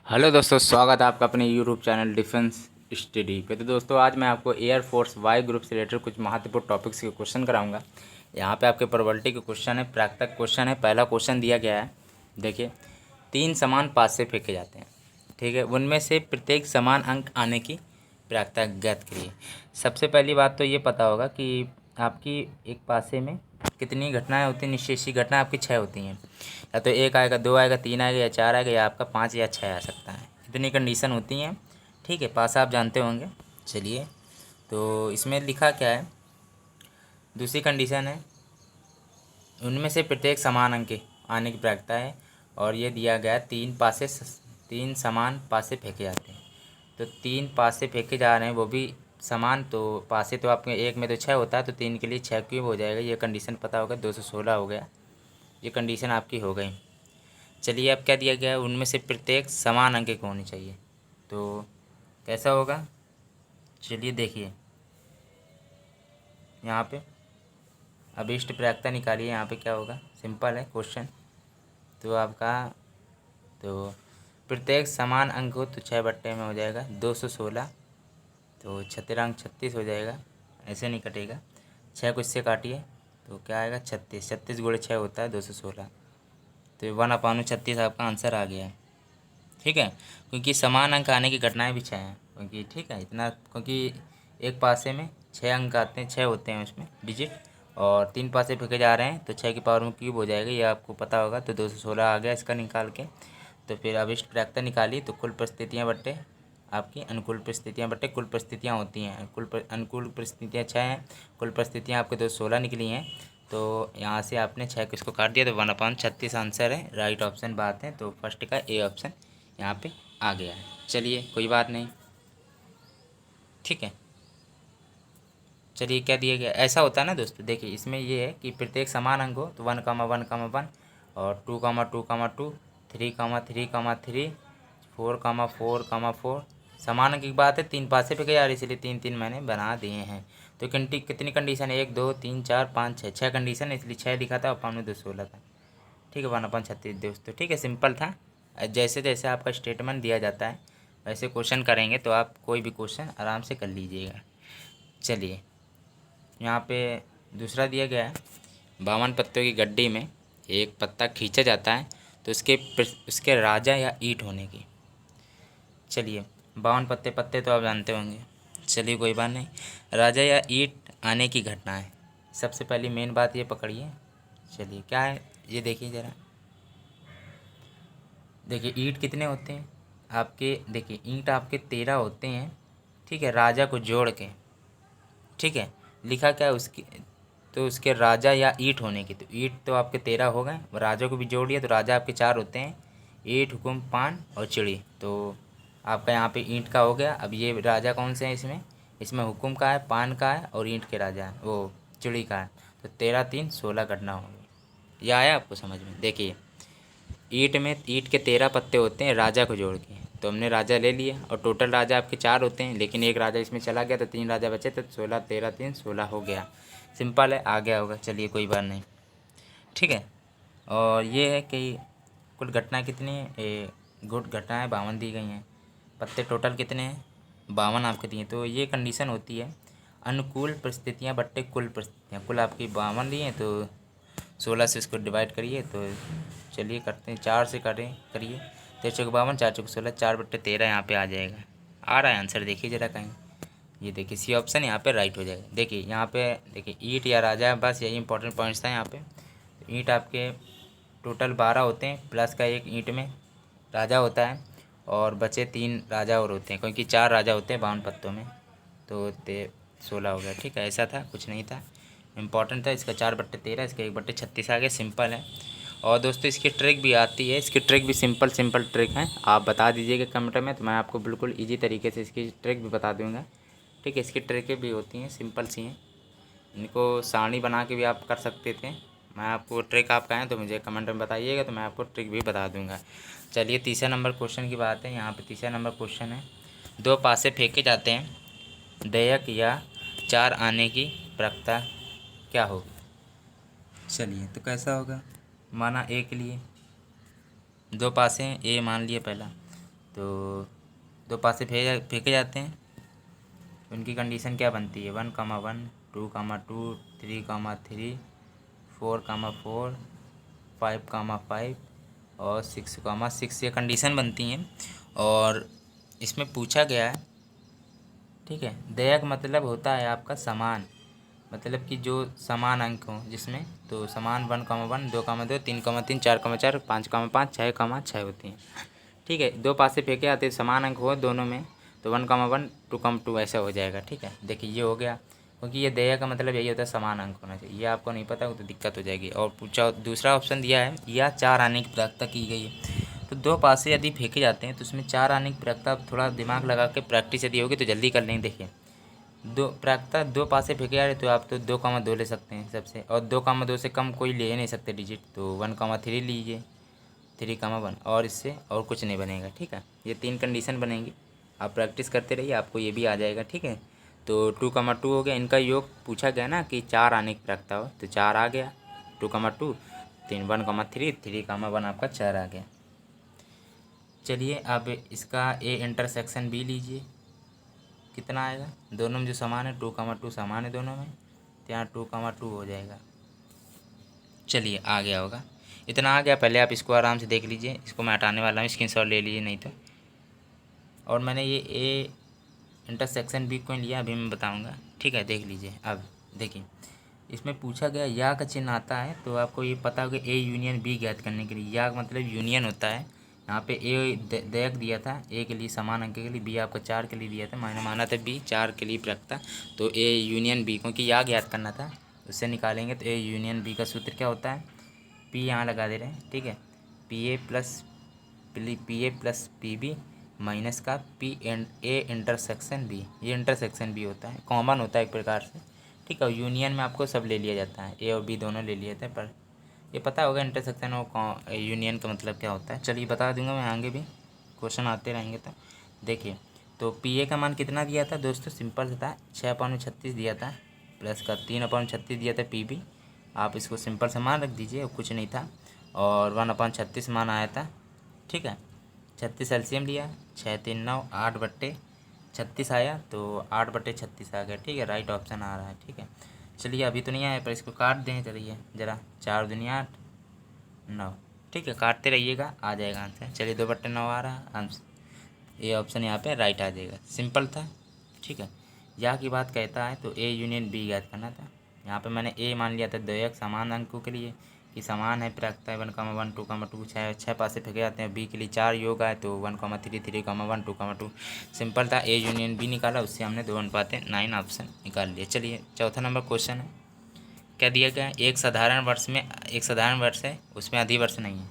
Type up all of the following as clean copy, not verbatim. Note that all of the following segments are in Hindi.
हेलो दोस्तों, स्वागत है आपका अपने यूट्यूब चैनल डिफेंस स्टडी पे। तो दोस्तों, आज मैं आपको एयरफोर्स वाई ग्रुप से रिलेटेड कुछ महत्वपूर्ण टॉपिक्स के क्वेश्चन कराऊंगा। यहाँ पे आपके प्रोबेबिलिटी के क्वेश्चन है, प्राकृतिक क्वेश्चन है। पहला क्वेश्चन दिया गया है, देखिए, 3 समान पास से फेंके जाते हैं, ठीक है, उनमें से प्रत्येक समान अंक आने की प्राकृतिक ज्ञात करिए। सबसे पहली बात तो ये पता होगा कि आपकी एक पासे में कितनी घटनाएं होती हैं। निश्चेषी घटना आपकी 6 होती हैं। या तो 1 आएगा, 2 आएगा, 3 आएगा या 4 आएगा, या आपका 5 या 6 आ सकता है। इतनी कंडीशन होती हैं, ठीक है। पासा आप जानते होंगे। चलिए, तो इसमें लिखा क्या है, दूसरी कंडीशन है, उनमें से प्रत्येक समान अंक आने की प्रायिकता है। और ये दिया गया 3 समान पासे फेंके जाते हैं। तो 3 पासे फेंके जा रहे हैं, वो भी समान। तो पासे तो आपके एक में तो 6 होता है, तो 3 के लिए 6 क्यूब हो जाएगा। ये कंडीशन पता होगा, 216 हो गया। ये कंडीशन आपकी हो गई। चलिए, अब क्या दिया गया है, उनमें से प्रत्येक समान अंक की होनी चाहिए। तो कैसा होगा, चलिए देखिए, यहाँ पे अभीष्ट प्रायिकता निकालिए। यहाँ पे क्या होगा, सिंपल है क्वेश्चन। तो आपका, तो प्रत्येक समान अंक हो तो 6 बट्टे में हो जाएगा 216। तो 6 36 हो जाएगा, ऐसे नहीं कटेगा। 6 को इससे काटिए तो क्या आएगा, 36। 36 गुणे 6 होता है 216। तो 1/36 आपका आंसर आ गया है, ठीक है। क्योंकि समान अंक आने की घटनाएं भी 6 हैं, क्योंकि ठीक है इतना, क्योंकि एक पासे में 6 अंक आते हैं, 6 होते हैं उसमें डिजिट, और 3 पासे फेंके जा रहे हैं, तो 6 की पावर में क्यूब हो जाएगा। ये आपको पता होगा। तो 216 आ गया इसका निकाल के। तो फिर अभिष्ट प्रायिकता निकाली, तो कुल परिस्थितियाँ बट्टे आपकी अनुकूल परिस्थितियाँ बट्टे कुल परिस्थितियाँ होती हैं। अनुकूल परिस्थितियाँ 6 हैं, कुल परिस्थितियाँ आपके 216 निकली हैं। तो यहाँ से आपने 6 को इसको काट दिया, तो 1/36 आंसर है। राइट ऑप्शन बात है, तो फर्स्ट का ए ऑप्शन यहाँ पे आ गया है। चलिए, कोई बात नहीं, ठीक है। चलिए, क्या दिया गया, ऐसा होता है ना दोस्तों। देखिए, इसमें ये है कि प्रत्येक समान अंक हो तो 1,1,1 और 2,2,2, 3,3,3, 4,4,4 समान अंक की बात है। 3 पासे पे गया, इसलिए 3 मैंने बना दिए हैं। तो कितनी कंडीशन है, 1 2 3 4 5 6, 6 कंडीशन है, इसलिए 6 लिखा था और 5 था, ठीक है। 1/36 दोस्तों, ठीक है, सिंपल था। जैसे जैसे आपका स्टेटमेंट दिया जाता है वैसे क्वेश्चन करेंगे, तो आप कोई भी क्वेश्चन आराम से कर लीजिएगा। चलिए, यहाँ पे दूसरा दिया गया है, 52 पत्तों की गड्डी में एक पत्ता खींचा जाता है, तो उसके राजा या ईंट होने की। चलिए, 52 पत्ते पत्ते तो आप जानते होंगे। चलिए, कोई बात नहीं, राजा या ईंट आने की घटना है। सबसे पहली मेन बात ये पकड़िए। चलिए, क्या है ये देखिए ज़रा। देखिए, ईंट कितने होते हैं आपके, देखिए ईंट आपके 13 होते हैं, ठीक है, राजा को जोड़ के, ठीक है। लिखा क्या है उसकी, तो उसके राजा या ईंट होने की। तो ईंट तो आपके 13 हो गए, राजा को भी जोड़ दिया, तो राजा आपके 4 होते हैं, ईंट, हुकुम, पान और चिड़ी। तो आपका यहाँ पे ईंट का हो गया। अब ये राजा कौन से हैं इसमें, इसमें हुकुम का है, पान का है और ईंट के राजा है, वो चिड़ी का है। तो 13 3 16 घटना होगी। यह आया आपको समझ में। देखिए, ईंट के 13 पत्ते होते हैं राजा को जोड़ के, तो हमने राजा ले लिया, और टोटल राजा आपके 4 होते हैं, लेकिन एक राजा इसमें चला गया, तो 3 राजा बचे, तो 16 13 3 16 हो गया। सिंपल है, आ गया होगा। चलिए, कोई बात नहीं, ठीक है। और ये है कि कुल घटना कितनी है, गुट घटनाएँ 52 दी गई हैं। पत्ते टोटल कितने हैं, 52 आपके दिए। तो ये कंडीशन होती है, अनुकूल परिस्थितियाँ बट्टे कुल परिस्थितियाँ। कुल आपकी 52 दी हैं, तो 16 से इसको डिवाइड करिए। तो चलिए करते हैं, 4 से करिए। 13 52, 4 16, 4/13 यहाँ पे आ जाएगा। आ रहा है आंसर, देखिए ज़रा कहीं। ये देखिए, सी ऑप्शन यहाँ पे राइट हो जाएगा। देखिए यहाँ पे, देखिए ईंट या राजा, बस यही इंपॉर्टेंट पॉइंट्स था यहाँ पे। तो ईंट आपके टोटल 12 होते हैं, प्लस का एक ईंट में राजा होता है, और बचे 3 राजा और होते हैं, क्योंकि 4 राजा होते हैं 52 पत्तों में। तो 16 हो गया, ठीक है। ऐसा था, कुछ नहीं था, इम्पॉर्टेंट था। इसका 4/13, इसका 1/36 आ गया। सिंपल है। और दोस्तों, इसकी ट्रिक भी आती है, इसकी ट्रिक भी सिंपल सिंपल ट्रिक है। आप बता दीजिएगा कमेंट में, तो मैं आपको बिल्कुल इजी तरीके से इसकी ट्रिक भी बता दूंगा, ठीक है। इसकी ट्रिकें भी होती हैं, सिंपल सी हैं, इनको सारणी बना के भी आप कर सकते थे। मैं आपको ट्रिक आप कहें तो मुझे कमेंट में बताइएगा, तो मैं आपको ट्रिक भी बता दूंगा। चलिए, तीसरा नंबर क्वेश्चन की बात है। यहाँ पे तीसरा नंबर क्वेश्चन है, 2 पासे फेंके जाते हैं, देयक या 4 आने की प्रवृत्ता क्या होगी। चलिए, तो कैसा होगा, माना ए के लिए 2 पासे हैं, ए मान लिए पहला, तो दो पासे फेंके जाते हैं। उनकी कंडीशन क्या बनती है, 1,1, 2,2, 3,3, 4,4, 5,5 और 6,6 ये कंडीशन बनती हैं। और इसमें पूछा गया है, ठीक है, दया का मतलब होता है आपका समान, मतलब कि जो समान अंक हों जिसमें, तो समान 1,1, 2,2, 3,3, 4,4, 5,5, 6,6 होती हैं। ठीक है, दो पासे फेंके आते समान अंक हो दोनों में, तो 1,1, 2,2 ऐसा हो जाएगा। ठीक है, देखिए ये हो गया, क्योंकि ये दया का मतलब यही होता है समान अंक होना चाहिए। ये आपको नहीं पता हो तो दिक्कत हो जाएगी। और पूछा दूसरा ऑप्शन दिया है, या 4 आने की प्राप्तता की गई है। तो दो पासे यदि फेंके जाते हैं तो उसमें 4 आने की प्राप्तता, थोड़ा दिमाग लगा के प्रैक्टिस यदि होगी तो जल्दी कर लेंगे। देखिए दो प्राप्तता, दो पासे फेंके जा रहे तो आप तो 2,2 ले सकते हैं सबसे, और 2,2 से कम कोई ले नहीं सकते डिजिट, तो 1,3 लीजिए, 3,1 और इससे और कुछ नहीं बनेगा। ठीक है, ये 3 कंडीशन बनेंगी। आप प्रैक्टिस करते रहिए, आपको ये भी आ जाएगा। ठीक है, तो 2,2 हो गया, इनका योग पूछा गया ना कि 4 आने की प्राप्तता हो, तो 4 आ गया 2,2, 3 1,3, 3,1 आपका 4 आ गया। चलिए अब इसका ए इंटरसेक्शन बी लीजिए, कितना आएगा, दोनों में जो समान है 2,2 समान है दोनों में, तो यहाँ 2,2 हो जाएगा। चलिए आ गया होगा, इतना आ गया। पहले आप इसको आराम से देख लीजिए, इसको मैं हटाने वाला हूँ, स्क्रीनशॉट ले लीजिए नहीं तो। और मैंने ये ए इंटरसेक्शन बी क्यों लिया अभी मैं बताऊँगा। ठीक है, देख लीजिए। अब देखिए इसमें पूछा गया या का चिन्ह आता है, तो आपको ये पता होगा ए यूनियन बी ज्ञात करने के लिए, या का मतलब यूनियन होता है। यहाँ पे ए दयक दिया था, ए के लिए समान अंक के लिए, बी आपका 4 के लिए दिया था, मैंने माना था बी 4 के लिए प्राप्तता, तो ए यूनियन बी, क्योंकि या ज्ञात करना था उससे निकालेंगे। तो ए यूनियन बी का सूत्र क्या होता है, पी यहाँ लगा दे रहे हैं। ठीक है, P A plus P B minus का P and A intersection B, ये इंटरसेक्शन बी होता है, कॉमन होता है एक प्रकार से। ठीक है, यूनियन में आपको सब ले लिया जाता है, ए और बी दोनों ले लिए जाते हैं, पर ये पता होगा इंटरसेक्शन और यूनियन का मतलब क्या होता है। चलिए बता दूंगा मैं, आगे भी क्वेश्चन आते रहेंगे। तो देखिए, तो पी ए का मान कितना दिया था दोस्तों, सिंपल से था 6/36 दिया था, प्लस का 3/36 दिया था पी बी, आप इसको सिंपल से मान रख दीजिए और कुछ नहीं था, और 1/36 मान आया था। ठीक है, 36 एलसीएम लिया, 6 3 9, 8/36 आया, तो 8/36 आ गया। ठीक है, राइट ऑप्शन आ रहा है। ठीक है, चलिए अभी तो नहीं आया पर इसको काट दें, चलिए ज़रा, 4 दूनी 8 9। ठीक है, काटते रहिएगा, आ जाएगा आंसर। चलिए 2/9 आ रहा आंसर, ये ऑप्शन यहाँ पे राइट आ जाएगा, सिंपल था। ठीक है, या की बात कहता है तो ए यूनियन बी याद करना था। यहाँ पे मैंने ए मान लिया था द्वयक समान अंकों के लिए कि समान है, प्राप्तता है 1,1 2,2, 6 पासे फेंके जाते हैं, बी के लिए 4 योग आए तो 1,3 3,1 2,2 सिंपल था। ए यूनियन बी निकाला, उससे हमने 2:9 ऑप्शन निकाल लिया। चलिए चौथा नंबर क्वेश्चन है, क्या दिया गया है, एक साधारण वर्ष है, उसमें अधिवर्ष नहीं है।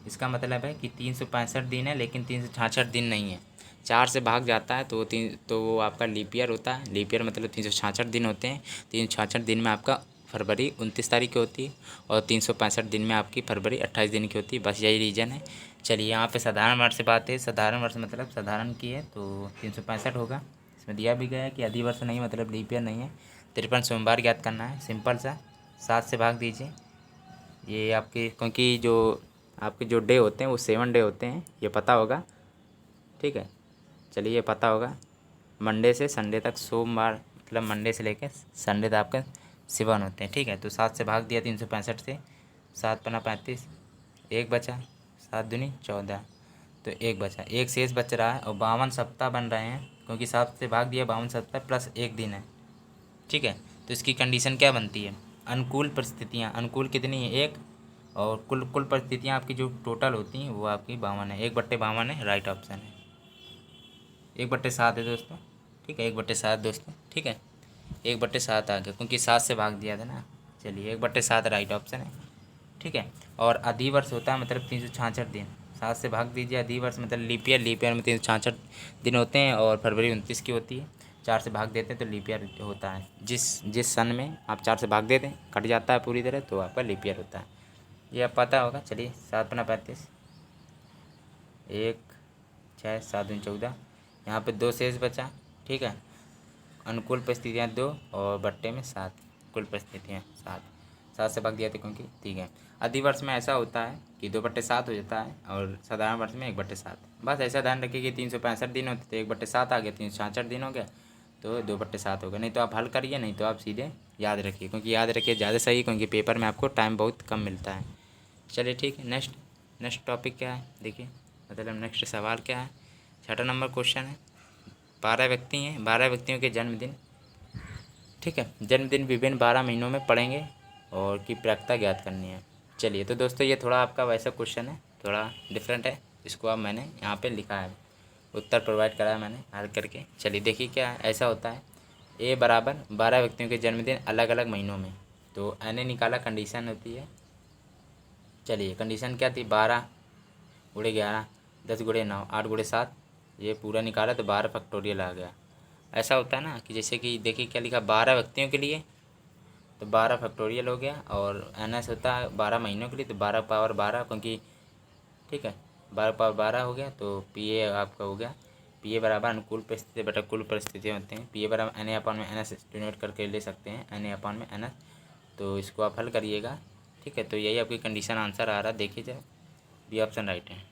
इसका मतलब है कि 365 दिन है लेकिन 366 दिन नहीं है, 4 से भाग जाता है तो वो आपका लीप ईयर होता है। लीप ईयर मतलब 366 दिन होते हैं, 366 दिन में आपका फरवरी 29 तारीख की होती है, और 365 दिन में आपकी फरवरी 28 दिन की होती है, बस यही रीज़न है। चलिए यहाँ पे साधारण वर्ष से बात है, साधारण वर्ष मतलब साधारण की है तो 365 होगा। इसमें दिया भी गया है कि अधिवर्ष नहीं मतलब लीप ईयर नहीं है। 53 सोमवार ज्ञात करना है, सिंपल सा, 7 से भाग दीजिए। ये आपके, क्योंकि जो आपके जो डे होते हैं वो 7 डे होते हैं, ये पता होगा। ठीक है, चलिए ये पता होगा, मंडे से संडे तक, सोमवार मतलब मंडे से लेकर संडे तक आपके 7 होते हैं। ठीक है, तो 7 से भाग दिया 365 से, 7×5 = 35, एक बचा, 7 दूनी 14, तो एक बचा, एक शेष बच रहा है, और 52 सप्ताह बन रहे हैं क्योंकि 7 से भाग दिया 52 सप्ताह प्लस एक दिन है। ठीक है, तो इसकी कंडीशन क्या बनती है, अनुकूल परिस्थितियाँ, अनुकूल कितनी है, एक, और कुल कुल परिस्थितियाँ आपकी जो टोटल होती हैं वो आपकी 52 है, 1/52 है, राइट ऑप्शन है। 1/7 है दोस्तों। ठीक है, 1/7 दोस्तों। ठीक है, 1/7 आ गया क्योंकि 7 से भाग दिया था ना। चलिए 1/7 राइट ऑप्शन है। ठीक है, और अधिवर्ष होता है मतलब 366 दिन, 7 से भाग दीजिए, अधिवर्ष मतलब लीप ईयर में 366 दिन होते हैं, और फरवरी 29 की होती है, 4 से भाग देते हैं तो लीप ईयर होता है। जिस सन में आप 4 से भाग देते हैं कट जाता है पूरी तरह, तो आपका लीप ईयर होता है, ये आप पता होगा। चलिए 7×35, 1 6 7 दूनी 14, यहाँ पे 2 शेष बचा। ठीक है, अनुकूल परिस्थितियाँ 2 और बट्टे में 7, कुल परिस्थितियाँ 7, 7 से भाग दिया तो क्योंकि ठीक है। अधिवर्ष में ऐसा होता है कि 2/7 हो जाता है और साधारण वर्ष में 1/7। बस ऐसा ध्यान रखिए कि 365 दिन होते तो 1/7 आ गया, 366 दिन हो गया तो 2/7 हो गया। नहीं तो आप हल करिए, नहीं तो आप सीधे याद रखिए, क्योंकि याद रखिए ज़्यादा सही, क्योंकि पेपर में आपको टाइम बहुत कम मिलता है। चलिए ठीक है, नेक्स्ट टॉपिक क्या है देखिए, मतलब नेक्स्ट सवाल क्या है। 6 नंबर क्वेश्चन है। 12 व्यक्ति हैं, 12 व्यक्तियों के जन्मदिन, ठीक है, जन्मदिन विभिन्न 12 महीनों में पड़ेंगे और की प्रायिकता ज्ञात करनी है। चलिए तो दोस्तों ये थोड़ा आपका वैसा क्वेश्चन है, थोड़ा डिफरेंट है, इसको अब मैंने यहाँ पे लिखा है, उत्तर प्रोवाइड करा है मैंने हल करके। चलिए देखिए क्या है, ऐसा होता है ए बराबर 12 व्यक्तियों के जन्मदिन अलग अलग महीनों में, तो एन निकाला, कंडीशन होती है। चलिए कंडीशन क्या थी, 12 गुणे 11, 10 गुणे 9, 8 गुणे 7, ये पूरा निकाला तो 12 फैक्टोरियल आ गया। ऐसा होता है ना कि जैसे कि देखिए क्या लिखा, 12 व्यक्तियों के लिए तो 12 फैक्टोरियल हो गया, और एन एस होता है 12 महीनों के लिए तो 12 पावर 12, क्योंकि ठीक है 12 पावर 12 हो गया। तो पी ए आपका हो गया, पी ए बराबर अनुकूल परिस्थिति बटा कुल परिस्थितियाँ होते हैं। पी ए बराबर एन ए अपॉन में एन एस डिनोट करके ले सकते हैं, एन ए अपॉन में एन एस। तो इसको आप हल करिएगा, ठीक है। तो यही आपकी कंडीशन आंसर आ रहा है, देखिए जाए बी ऑप्शन राइट है,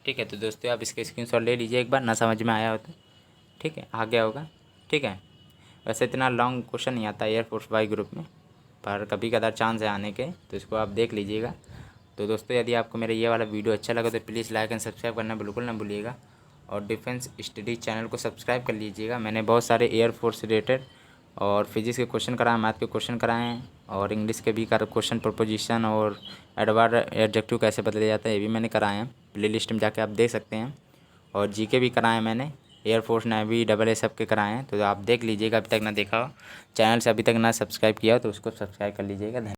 ठीक है। तो दोस्तों आप इसके स्क्रीनशॉट ले लीजिए एक बार, ना समझ में आया हो तो, ठीक है, आ गया होगा, ठीक है। वैसे इतना लॉन्ग क्वेश्चन नहीं आता एयरफोर्स वाई ग्रुप में, पर कभी कदार चांस है आने के, तो इसको आप देख लीजिएगा। तो दोस्तों यदि आपको मेरा ये वाला वीडियो अच्छा लगा तो प्लीज़ लाइक एंड सब्सक्राइब करना बिल्कुल ना भूलिएगा, और डिफेंस स्टडी चैनल को सब्सक्राइब कर लीजिएगा। मैंने बहुत सारे एयरफोर्स रिलेटेड और फिजिक्स के क्वेश्चन कराए, मैथ के क्वेश्चन कराए हैं, और इंग्लिश के भी क्वेश्चन, प्रपोजिशन और एडवर्ब एडजेक्टिव कैसे बदले जाते हैं ये भी मैंने कराए हैं। प्ले लिस्ट में जाके आप देख सकते हैं। और जीके भी कराए हैं मैंने, एयरफोर्स, नेवी, डबल ए सब के कराए हैं, तो आप देख लीजिएगा। अभी तक ना देखा हो, चैनल से अभी तक ना सब्सक्राइब किया हो तो उसको सब्सक्राइब कर लीजिएगा।